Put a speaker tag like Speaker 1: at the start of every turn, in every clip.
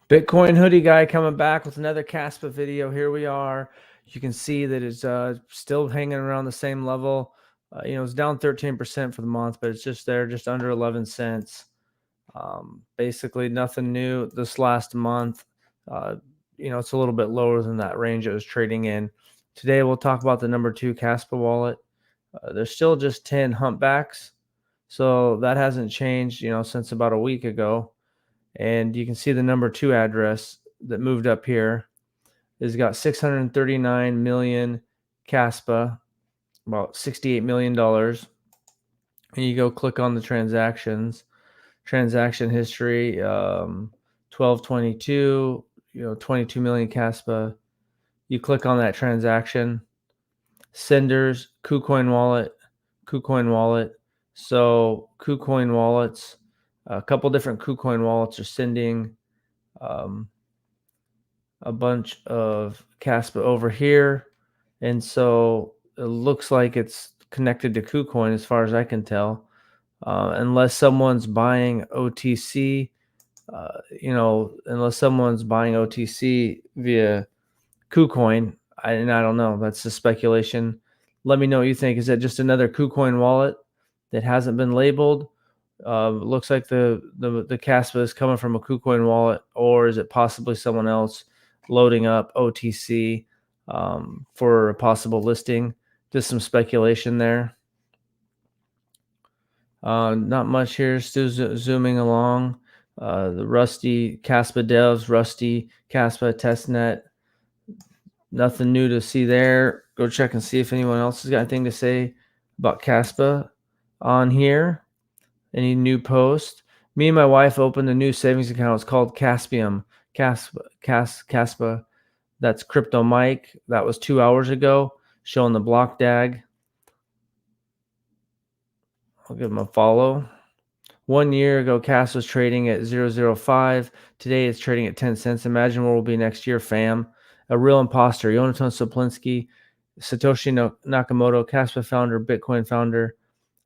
Speaker 1: Bitcoin hoodie guy coming back with another Kaspa video. Here we are. You can see that it's still hanging around the same level. It's down 13% for the month, but it's just there, just under 11 cents. Basically nothing new this last month. It's a little bit lower than that range it was trading in. Today we'll talk about the number 2 Kaspa wallet. There's still just 10 humpbacks, so that hasn't changed, since about a week ago. And you can see the number 2 address that moved up here has got 639 million Kaspa, about $68 million. And you go click on the transactions, transaction history, 1222, 22 million Kaspa. You click on that transaction, senders, KuCoin wallet. So KuCoin wallets, a couple different KuCoin wallets are sending a bunch of Kaspa over here, and so it looks like it's connected to KuCoin as far as I can tell, unless someone's buying OTC. Unless someone's buying OTC via KuCoin, I don't know. That's the speculation. Let me know what you think. Is that just another KuCoin wallet that hasn't been labeled? Looks like the Kaspa is coming from a KuCoin wallet, or is it possibly someone else loading up OTC for a possible listing? Just some speculation there. Not much here. Still zooming along. The RustyCaspa devs, RustyCaspa testnet. Nothing new to see there. Go check and see if anyone else has got anything to say about Kaspa on here. Any new post? Me and my wife opened a new savings account. It's called Caspium. Kaspa. That's Crypto Mike. That was 2 hours ago. Showing the block DAG. I'll give him a follow. 1 year ago, Kaspa was trading at 0.005. Today it's trading at 10 cents. Imagine where we'll be next year, fam. A real imposter. Jonathan Soplinsky, Satoshi Nakamoto, Kaspa founder, Bitcoin founder.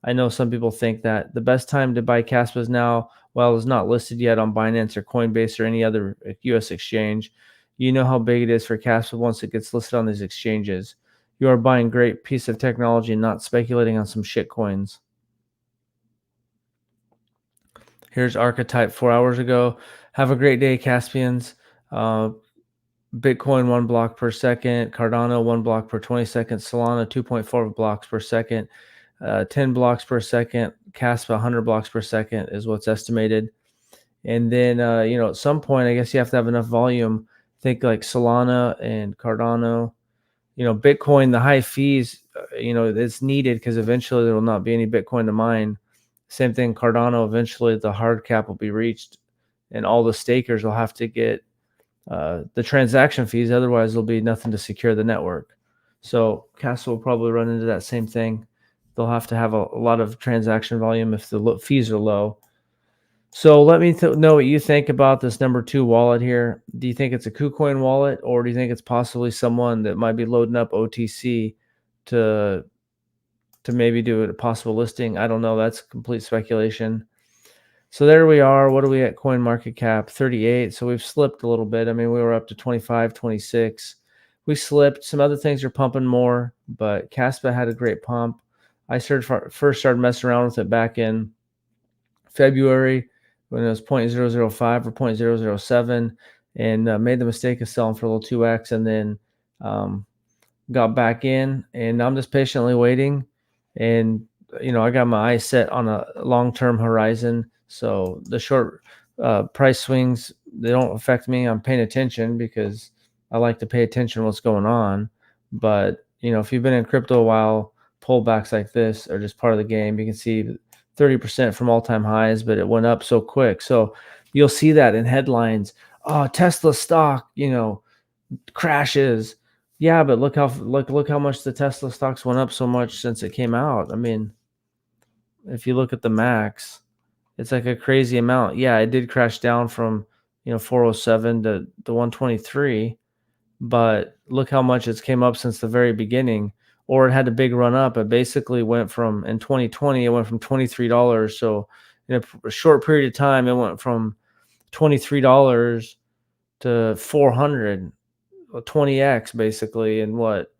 Speaker 1: I know some people think that the best time to buy Kaspa is now, while it's not listed yet on Binance or Coinbase or any other US exchange. You know how big it is for Kaspa once it gets listed on these exchanges. You are buying a great piece of technology and not speculating on some shit coins. Here's Archetype 4 hours ago. Have a great day, Caspians. Bitcoin 1 block per second. Cardano 1 block per 20 seconds. Solana 2.4 blocks per second. 10 blocks per second. Kaspa 100 blocks per second is what's estimated. And then, at some point, I guess you have to have enough volume. Think like Solana and Cardano. Bitcoin, the high fees, it's needed because eventually there will not be any Bitcoin to mine. Same thing, Cardano, eventually the hard cap will be reached and all the stakers will have to get the transaction fees. Otherwise, there'll be nothing to secure the network. So Kaspa will probably run into that same thing. They'll have to have a lot of transaction volume if the fees are low. So let me know what you think about this number 2 wallet here. Do you think it's a KuCoin wallet, or do you think it's possibly someone that might be loading up OTC to maybe do a possible listing? I don't know. That's complete speculation. So there we are. What are we at? CoinMarketCap 38. So we've slipped a little bit. I mean, we were up to 25, 26. We slipped. Some other things are pumping more, but Kaspa had a great pump. I first started messing around with it back in February when it was 0.005 or 0.007, and made the mistake of selling for a little 2x, and then got back in, and I'm just patiently waiting. And I got my eyes set on a long-term horizon, so the short price swings, they don't affect me. I'm paying attention because I like to pay attention to what's going on. But if you've been in crypto a while, pullbacks like this are just part of the game. You can see 30% from all-time highs, but it went up so quick. So you'll see that in headlines. Oh, Tesla stock, crashes. Yeah, but look how much the Tesla stocks went up so much since it came out. I mean, if you look at the max, it's like a crazy amount. Yeah, it did crash down from 407 to 123, but look how much it's came up since the very beginning. Or it had a big run up. It basically went from, in 2020, it went from $23. So in a short period of time, it went from $23 to 400, 20x basically in what,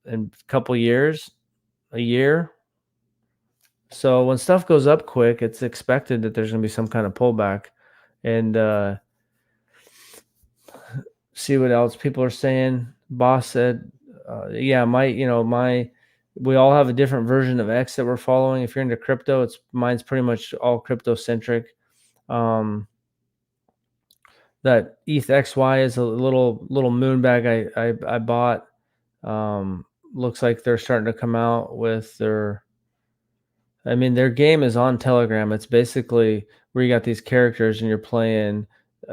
Speaker 1: in a couple years, a year. So when stuff goes up quick, it's expected that there's going to be some kind of pullback. And see what else people are saying. Boss said, yeah, we all have a different version of X that we're following. If you're into crypto, mine's pretty much all crypto centric. That ETH XY is a little moon bag I bought. Looks like they're starting to come out with their game is on Telegram. It's basically where you got these characters and you're playing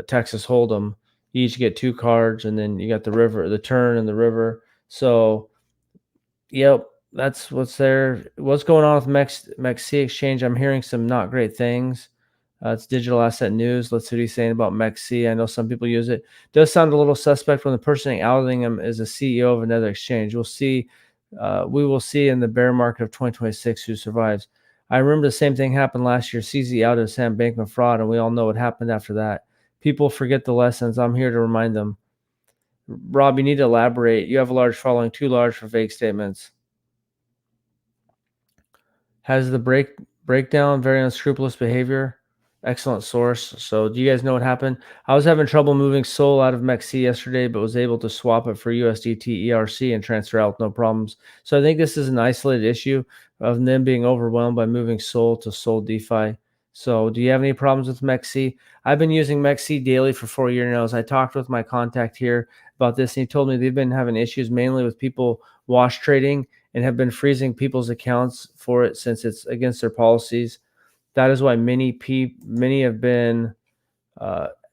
Speaker 1: Texas Hold'em. You each get 2 cards, and then you got the turn and the river. So, yep, that's what's there. What's going on with Mexc exchange? I'm hearing some not great things. It's digital asset news. Let's see what he's saying about Mexi. I know some people use it. Does sound a little suspect when the person outing him is a CEO of another exchange. We'll see. We will see in the bear market of 2026 who survives. I remember the same thing happened last year. CZ outed Sam Bankman fraud, and we all know what happened after that. People forget the lessons. I'm here to remind them. Rob, you need to elaborate. You have a large following, too large for vague statements. Has the breakdown very unscrupulous behavior? Excellent source. So do you guys know what happened? I was having trouble moving SOL out of Mexi yesterday, but was able to swap it for USDT ERC and transfer out no problems. So I think this is an isolated issue of them being overwhelmed by moving SOL to SOL DeFi. So do you have any problems with Mexi? I've been using Mexi daily for 4 years now. As I talked with my contact here about this, and he told me they've been having issues mainly with people wash trading and have been freezing people's accounts for it since it's against their policies. That is why many have been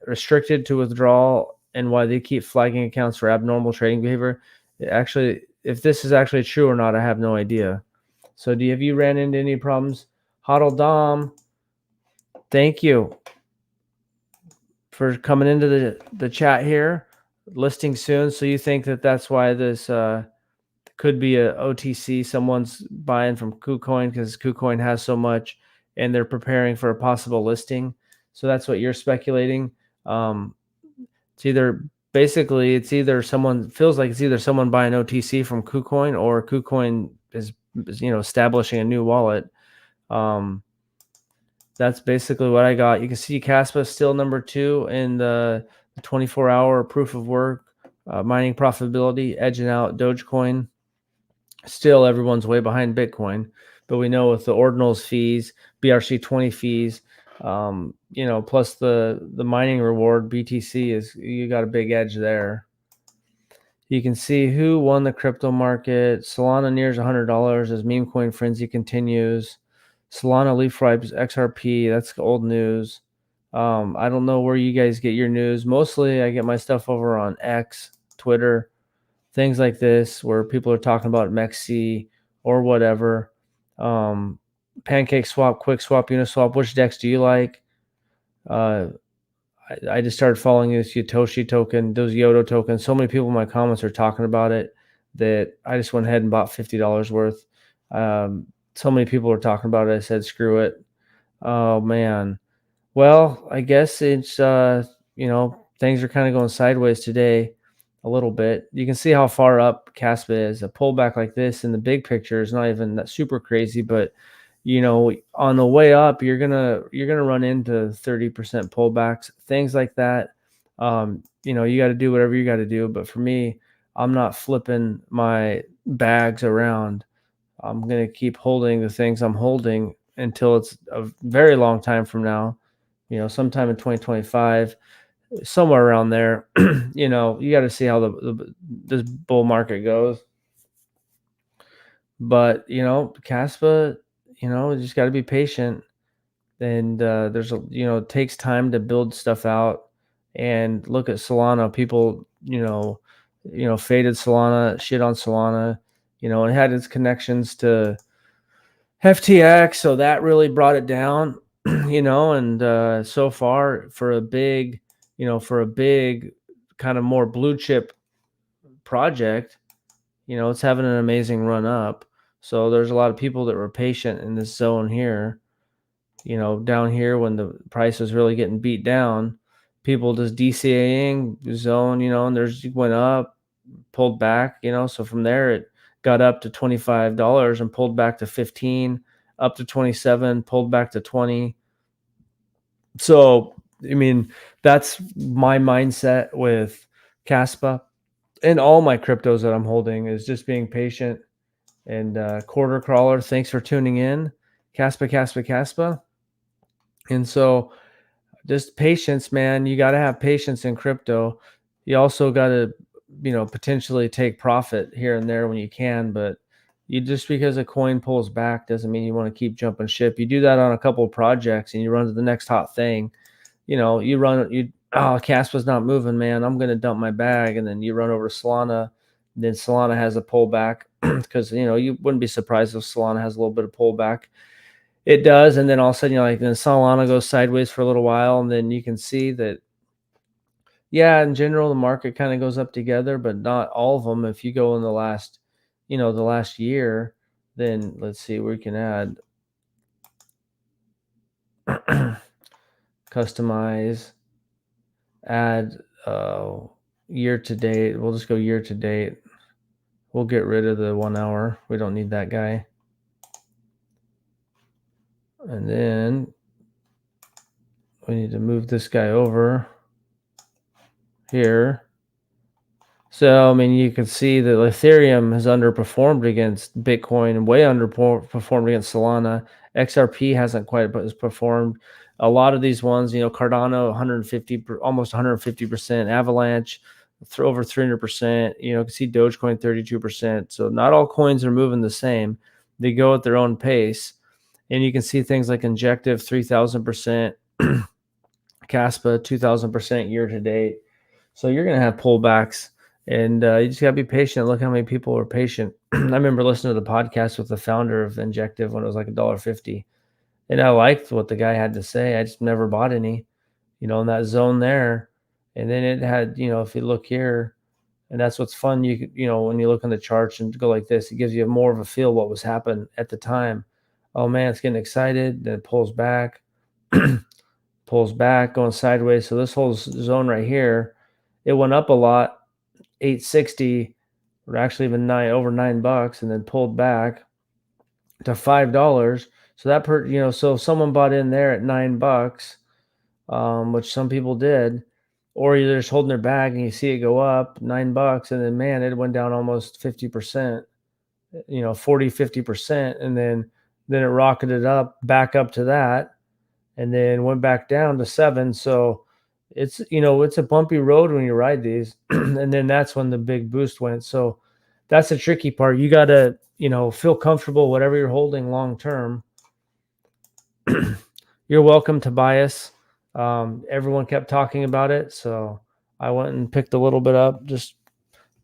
Speaker 1: restricted to withdrawal, and why they keep flagging accounts for abnormal trading behavior. Actually, if this is actually true or not, I have no idea. So have you ran into any problems? Hodl Dom, thank you for coming into the chat here. Listing soon. So you think that's why this could be a OTC? Someone's buying from KuCoin because KuCoin has so much, and they're preparing for a possible listing. So that's what you're speculating. It's either someone feels like it's either someone buying OTC from KuCoin, or KuCoin is establishing a new wallet. That's basically what I got. You can see Kaspa still number 2 in the 24-hour proof of work mining profitability, edging out Dogecoin. Still, everyone's way behind Bitcoin, but we know with the ordinals fees, BRC20 fees, plus the mining reward, BTC you got a big edge there. You can see who won the crypto market. Solana nears $100 as meme coin frenzy continues. Solana leaf wipes XRP. That's old news. I don't know where you guys get your news. Mostly, I get my stuff over on X, Twitter, things like this, where people are talking about Mexi or whatever. Pancake Swap, Quick Swap, Uniswap. Which DEX do you like? I just started following this Satoshi token, those Yoda tokens. So many people in my comments are talking about it that I just went ahead and bought $50 worth. So many people are talking about it. I said, screw it. Oh, man. Well, I guess it's, things are kind of going sideways today a little bit. You can see how far up Kaspa is. A pullback like this in the big picture is not even that super crazy, but on the way up, you're gonna run into 30% pullbacks, things like that. You got to do whatever you got to do. But for me, I'm not flipping my bags around. I'm gonna keep holding the things I'm holding until it's a very long time from now. Sometime in 2025, somewhere around there. You got to see how this bull market goes. But Kaspa, you just got to be patient, and it takes time to build stuff out. And look at Solana. People faded Solana, shit on Solana. It had its connections to FTX, so that really brought it down. And so far for a big kind of more blue chip project, it's having an amazing run up. So there's a lot of people that were patient in this zone here, down here when the price was really getting beat down. people just DCAing zone, and there's went up, pulled back, so from there it got up to $25 and pulled back to 15, up to 27, pulled back to 20. So, I mean, that's my mindset with Kaspa and all my cryptos that I'm holding, is just being patient. And quarter crawler, thanks for tuning in. Kaspa. And so just patience, man. You got to have patience in crypto. You also got to, potentially take profit here and there when you can, but you just because a coin pulls back doesn't mean you want to keep jumping ship. You do that on a couple of projects and you run to the next hot thing. Caspa's not moving, man. I'm going to dump my bag. And then you run over to Solana. Then Solana has a pullback because, you wouldn't be surprised if Solana has a little bit of pullback. It does, and then all of a sudden you're like, then Solana goes sideways for a little while, and then you can see that, yeah, in general the market kind of goes up together, but not all of them. If you go in the last year, then let's see, we can add customize, add year to date. We'll just go year to date. We'll get rid of the 1 hour. We don't need that guy. And then we need to move this guy over here. So, I mean, you can see that Ethereum has underperformed against Bitcoin and way underperformed against Solana. XRP hasn't quite performed. A lot of these ones, Cardano 150, almost 150%, Avalanche over 300%. You can see Dogecoin 32%. So not all coins are moving the same. They go at their own pace. And you can see things like Injective 3,000%, Kaspa 2,000% year to date. So you're going to have pullbacks. And you just got to be patient. Look how many people are patient. I remember listening to the podcast with the founder of Injective when it was like $1.50. And I liked what the guy had to say. I just never bought any, in that zone there. And then it had, if you look here, and that's what's fun. You could, when you look on the charts and go like this, it gives you more of a feel what was happening at the time. Oh man, it's getting excited. Then it pulls back, pulls back, going sideways. So this whole zone right here, it went up a lot. 860, or actually even over $9, and then pulled back to $5. So that so if someone bought in there at $9, which some people did, or you're just holding their bag and you see it go up $9, and then man, it went down almost 50%, 40, 50%, and then it rocketed up back up to that, and then went back down to 7. So it's a bumpy road when you ride these. And then that's when the big boost went. So that's the tricky part. You got to feel comfortable whatever you're holding long term. You're welcome, Tobias. Everyone kept talking about it, so I went and picked a little bit up. Just,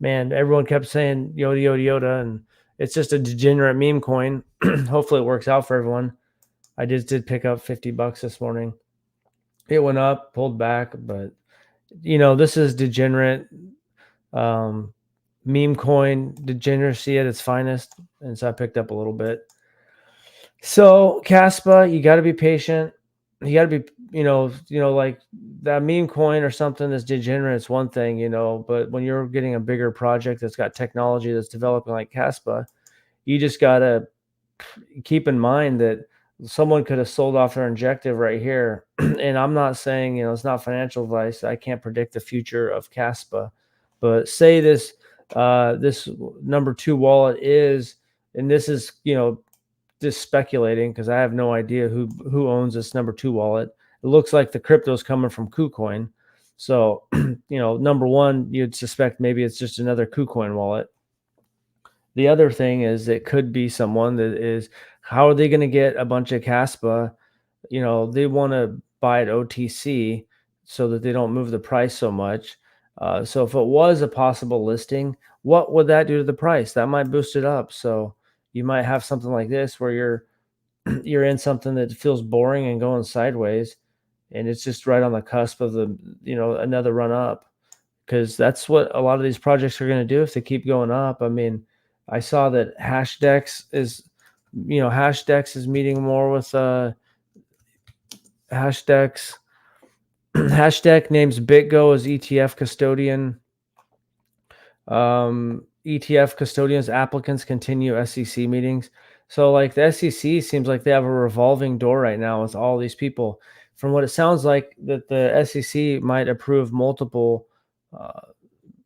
Speaker 1: man, everyone kept saying Yoda, Yoda, Yoda, and it's just a degenerate meme coin. Hopefully it works out for everyone. I just did pick up $50 this morning. It went up, pulled back, but this is degenerate meme coin degeneracy at its finest, and so I picked up a little bit. So Kaspa, you got to be patient. You got to be, like that meme coin or something that's degenerate. It's one thing, but when you're getting a bigger project that's got technology that's developing like Kaspa, you just got to keep in mind that someone could have sold off their Injective right here. And I'm not saying, it's not financial advice. I can't predict the future of Kaspa, but say this number 2 wallet is, and this is, just speculating because I have no idea who owns this number 2 wallet. It looks like the crypto is coming from KuCoin. So, number 1, you'd suspect maybe it's just another KuCoin wallet. The other thing is it could be someone that is, how are they going to get a bunch of Kaspa? They want to buy it OTC so that they don't move the price so much. So if it was a possible listing, what would that do to the price? That might boost it up. So you might have something like this where you're in something that feels boring and going sideways, and it's just right on the cusp of the another run up, because that's what a lot of these projects are going to do if they keep going up. I mean, I saw that Hashdex is meeting more with Hashdex Hashtag names BitGo as ETF custodian. ETF custodians applicants continue SEC meetings. So like the SEC seems like they have a revolving door right now with all these people. From what it sounds like, that the SEC might approve multiple uh,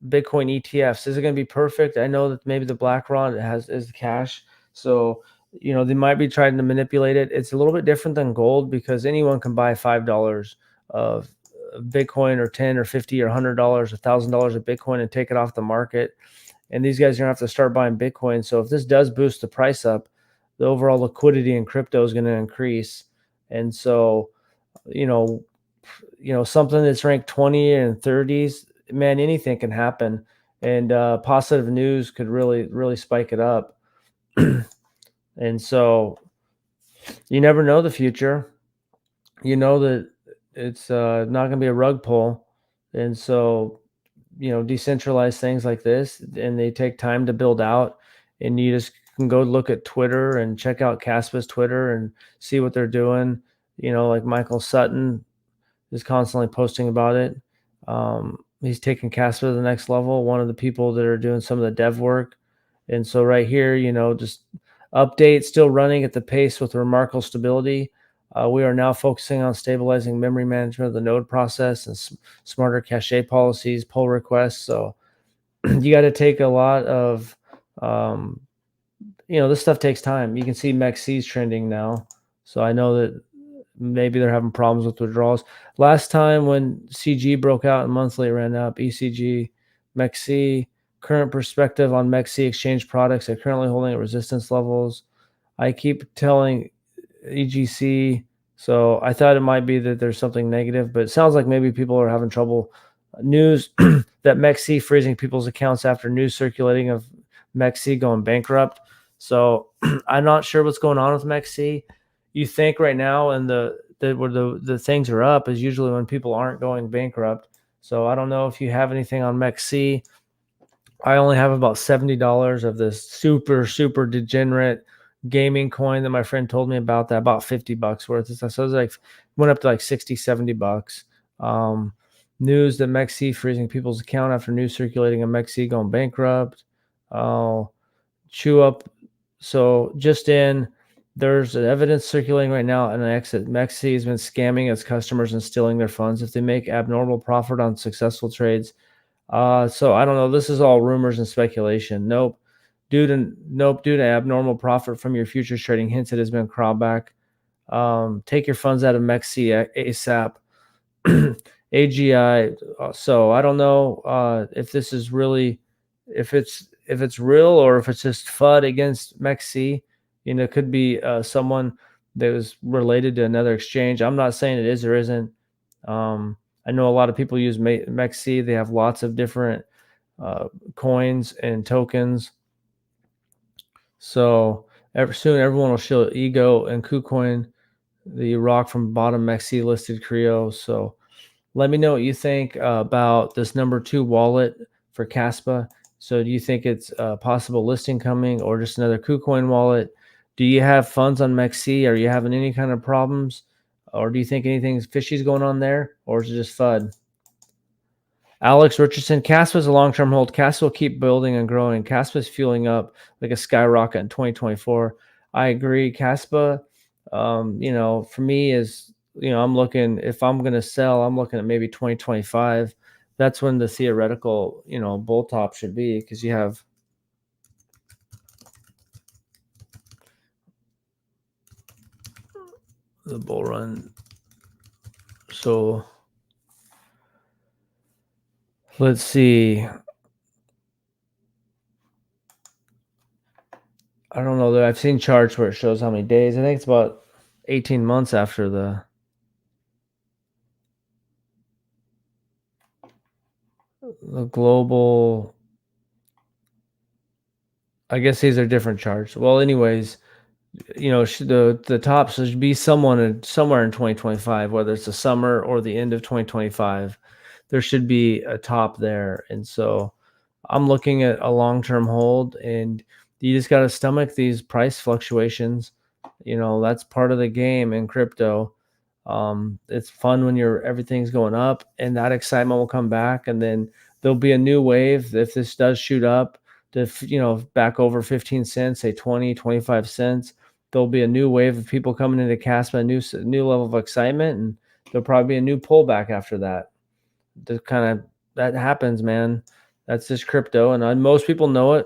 Speaker 1: Bitcoin ETFs. Is it going to be perfect? I know that maybe the BlackRock is the cash, so they might be trying to manipulate it. It's a little bit different than gold because anyone can buy $5 of Bitcoin or 10 or 50 or $100, $1,000 of Bitcoin and take it off the market. And these guys are gonna have to start buying Bitcoin. So if this does boost the price up, the overall liquidity in crypto is going to increase. And so, you know, something that's ranked 20 and 30s, man, anything can happen. And positive news could really, really spike it up. And so you never know the future. You know that it's not going to be a rug pull. And so, decentralized things like this, and they take time to build out. And you just can go look at Twitter and check out Kaspa's Twitter and see what they're doing. Like Michael Sutton is constantly posting about it. He's taking Kaspa to the next level. One of the people that are doing some of the dev work. And so right here, just update still running at the pace with remarkable stability. We are now focusing on stabilizing memory management of the node process and smarter cache policies, pull requests. So you got to take a lot of, this stuff takes time. You can see Mexi trending now. So I know that maybe they're having problems with withdrawals. Last time when CG broke out and monthly ran up, ECG, Mexi, current perspective on Mexi exchange products are currently holding at resistance levels. I keep telling EGC, so I thought it might be that there's something negative, but it sounds like maybe people are having trouble. News that Mexi freezing people's accounts after news circulating of Mexi going bankrupt. So I'm not sure what's going on with Mexi. You think right now, and where the things are up is usually when people aren't going bankrupt. So I don't know if you have anything on Mexi. I only have about $70 of this super, super degenerate gaming coin that my friend told me about, that about $50 worth. So it was like, went up to like 60, $70. News that Mexi freezing people's account after news circulating of Mexi going bankrupt. Chew up. So just in, there's evidence circulating right now and an exit. Mexi has been scamming its customers and stealing their funds if they make abnormal profit on successful trades. So I don't know. This is all rumors and speculation. Nope. Due to abnormal profit from your futures trading, hints it has been crawled back. Take your funds out of Mexi ASAP. AGI. So I don't know if this is really, if it's real or if it's just FUD against Mexi. It could be someone that was related to another exchange. I'm not saying it is or isn't. I know a lot of people use Mexi. They have lots of different coins and tokens. So soon everyone will show Ego and KuCoin, the rock from bottom Mexi listed Creo. So let me know what you think about this number 2 wallet for Kaspa. So do you think it's a possible listing coming or just another KuCoin wallet? Do you have funds on Mexi? Are you having any kind of problems? Or do you think anything fishy is going on there? Or is it just FUD? Alex Richardson, Kaspa is a long-term hold. Kaspa will keep building and growing. Kaspa is fueling up like a skyrocket in 2024. I agree. Kaspa, for me is, I'm looking, if I'm going to sell, I'm looking at maybe 2025. That's when the theoretical, bull top should be, because you have the bull run. So let's see. I don't know. I've seen charts where it shows how many days. I think it's about 18 months after the global. I guess these are different charts. Well, anyways, the top should be somewhere in 2025, whether it's the summer or the end of 2025. There should be a top there, and so I'm looking at a long-term hold, and you just got to stomach these price fluctuations. That's part of the game in crypto. It's fun when everything's going up, and that excitement will come back, and then there'll be a new wave if this does shoot up to back over 15 cents, say 20, 25 cents. There'll be a new wave of people coming into Caspa, a new level of excitement, and there'll probably be a new pullback after that. The kind of that happens, man. That's just crypto, and most people know it.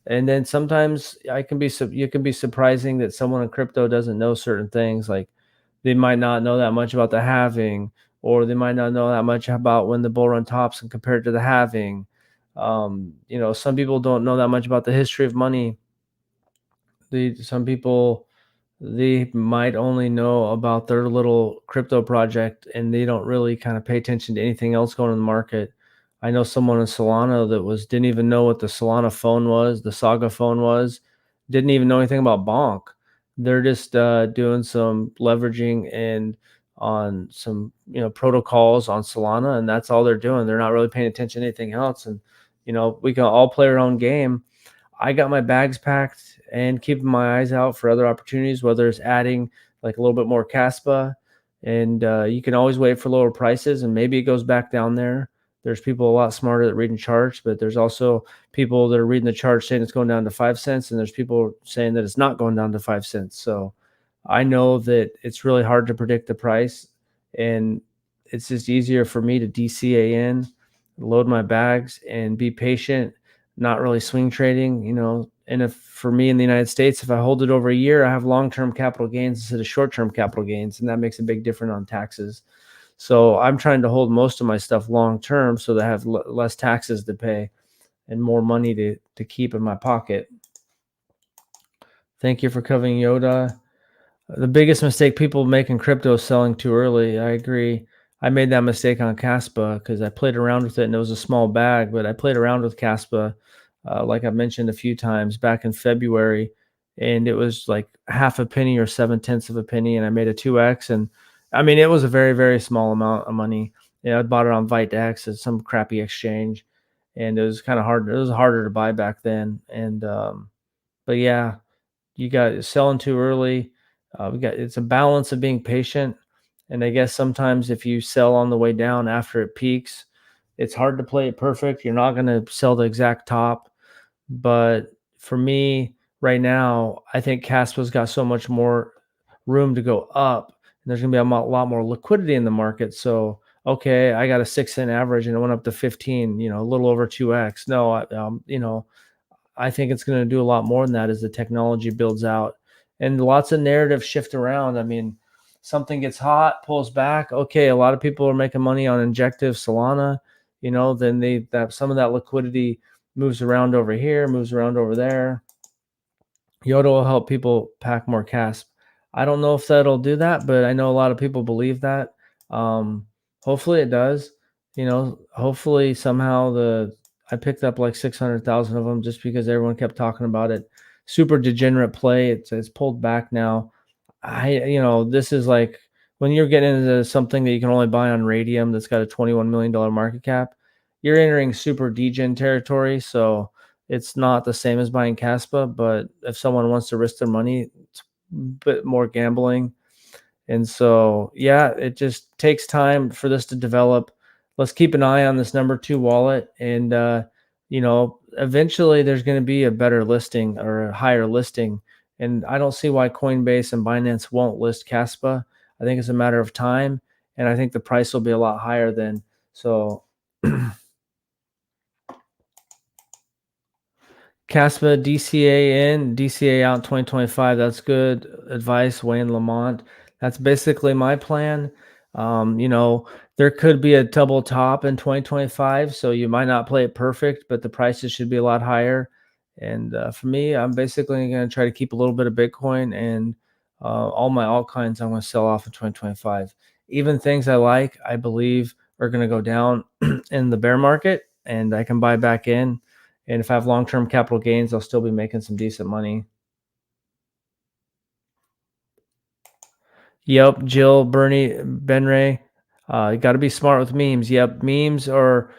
Speaker 1: And then sometimes you can be surprising that someone in crypto doesn't know certain things, like they might not know that much about the halving, or they might not know that much about when the bull run tops and compared to the halving. Some people don't know that much about the history of money. Some people, they might only know about their little crypto project, and they don't really kind of pay attention to anything else going on in the market. I know someone in Solana that didn't even know what the Solana phone was, the Saga phone was, didn't even know anything about Bonk. They're just doing some leveraging and on some protocols on Solana, and that's all they're doing. They're not really paying attention to anything else. And we can all play our own game. I got my bags packed and keeping my eyes out for other opportunities, whether it's adding like a little bit more Caspa, and you can always wait for lower prices, and maybe it goes back down there. There's people a lot smarter at reading charts, but there's also people that are reading the chart saying it's going down to 5 cents, and there's people saying that it's not going down to 5 cents. So I know that it's really hard to predict the price, and it's just easier for me to DCA in, load my bags, and be patient, not really swing trading, And if for me in the United States, if I hold it over a year, I have long-term capital gains instead of short-term capital gains, and that makes a big difference on taxes. So I'm trying to hold most of my stuff long-term so that I have less taxes to pay and more money to keep in my pocket. Thank you for covering Yoda. The biggest mistake people make in crypto is selling too early. I agree. I made that mistake on Kaspa because I played around with it and it was a small bag, but I played around with Kaspa, like I mentioned a few times back in February, and it was like half a penny or 7/10 of a penny, and I made a 2x. And I mean, it was a very, very small amount of money. I bought it on Vitex at some crappy exchange, and it was kind of hard. It was harder to buy back then. And, but yeah, you got selling too early. It's a balance of being patient, and I guess sometimes if you sell on the way down after it peaks, it's hard to play it perfect. You're not going to sell the exact top, but for me right now, I think Caspa's got so much more room to go up, and there's going to be a lot more liquidity in the market. So okay, I got a 6 cent average and it went up to 15, a little over 2x. No, I think it's going to do a lot more than that as the technology builds out, and lots of narratives shift around. I mean, something gets hot, pulls back. Okay, a lot of people are making money on Injective, Solana. Then some of that liquidity moves around over here, moves around over there. Yoda will help people pack more CASP. I don't know if that'll do that, but I know a lot of people believe that. Hopefully it does. Hopefully somehow I picked up like 600,000 of them just because everyone kept talking about it. Super degenerate play. It's pulled back now. This is like when you're getting into something that you can only buy on Radium that's got a $21 million market cap, you're entering super degen territory. So it's not the same as buying Caspa, but if someone wants to risk their money, it's a bit more gambling. And so, yeah, it just takes time for this to develop. Let's keep an eye on this number 2 wallet. And, eventually there's going to be a better listing or a higher listing. And I don't see why Coinbase and Binance won't list Caspa. I think it's a matter of time. And I think the price will be a lot higher then. So, Caspa DCA in, DCA out in 2025. That's good advice, Wayne Lamont. That's basically my plan. There could be a double top in 2025, so you might not play it perfect, but the prices should be a lot higher. And for me, I'm basically going to try to keep a little bit of Bitcoin, and all my altcoins I'm going to sell off in 2025. Even things I like, I believe, are going to go down in the bear market, and I can buy back in. And if I have long-term capital gains, I'll still be making some decent money. Yep, Jill, Bernie, Benray. You got to be smart with memes. Yep, memes are,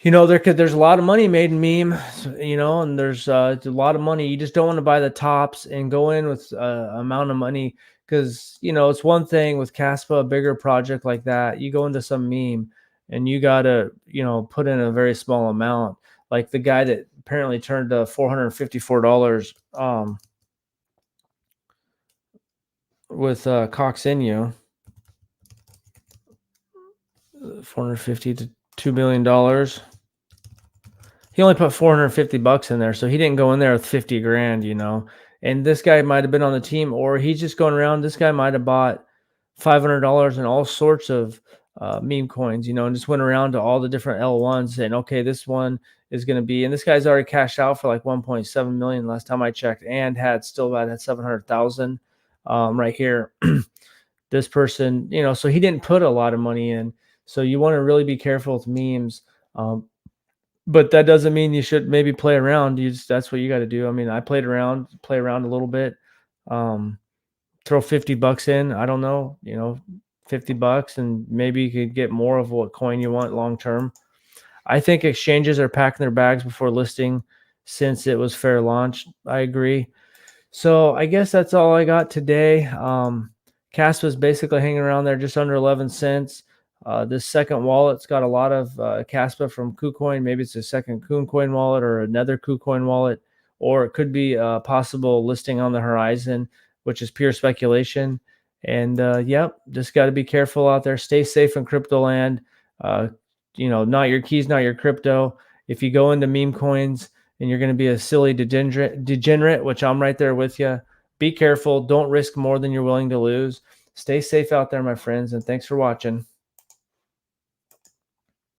Speaker 1: there's a lot of money made in meme, and there's a lot of money. You just don't want to buy the tops and go in with amount of money. because it's one thing with Kaspa, a bigger project like that. You go into some meme and you gotta put in a very small amount. Like the guy that apparently turned $454 with Cox Inu, 450 to $2 million. He only put 450 bucks in there, so he didn't go in there with 50 grand, And this guy might have been on the team, or he's just going around. This guy might have bought $500 in all sorts of meme coins, and just went around to all the different L1s saying, okay, this one is going to be, and this guy's already cashed out for like 1.7 million last time I checked, and had 700,000 right here. This person, so he didn't put a lot of money in. So you want to really be careful with memes. But that doesn't mean you should maybe play around. That's what you got to do. I mean, I play around a little bit. Throw 50 bucks in. I don't know, 50 bucks, and maybe you could get more of what coin you want long term. I think exchanges are packing their bags before listing since it was fair launch. I agree. So I guess that's all I got today. Kaspa is basically hanging around there just under 11 cents. This second wallet's got a lot of Kaspa from KuCoin. Maybe it's a second KuCoin wallet or another KuCoin wallet, or it could be a possible listing on the horizon, which is pure speculation. And yep, just got to be careful out there. Stay safe in crypto land. Not your keys, not your crypto. If you go into meme coins and you're going to be a silly degenerate, which I'm right there with you, be careful. Don't risk more than you're willing to lose. Stay safe out there, my friends, and thanks for watching.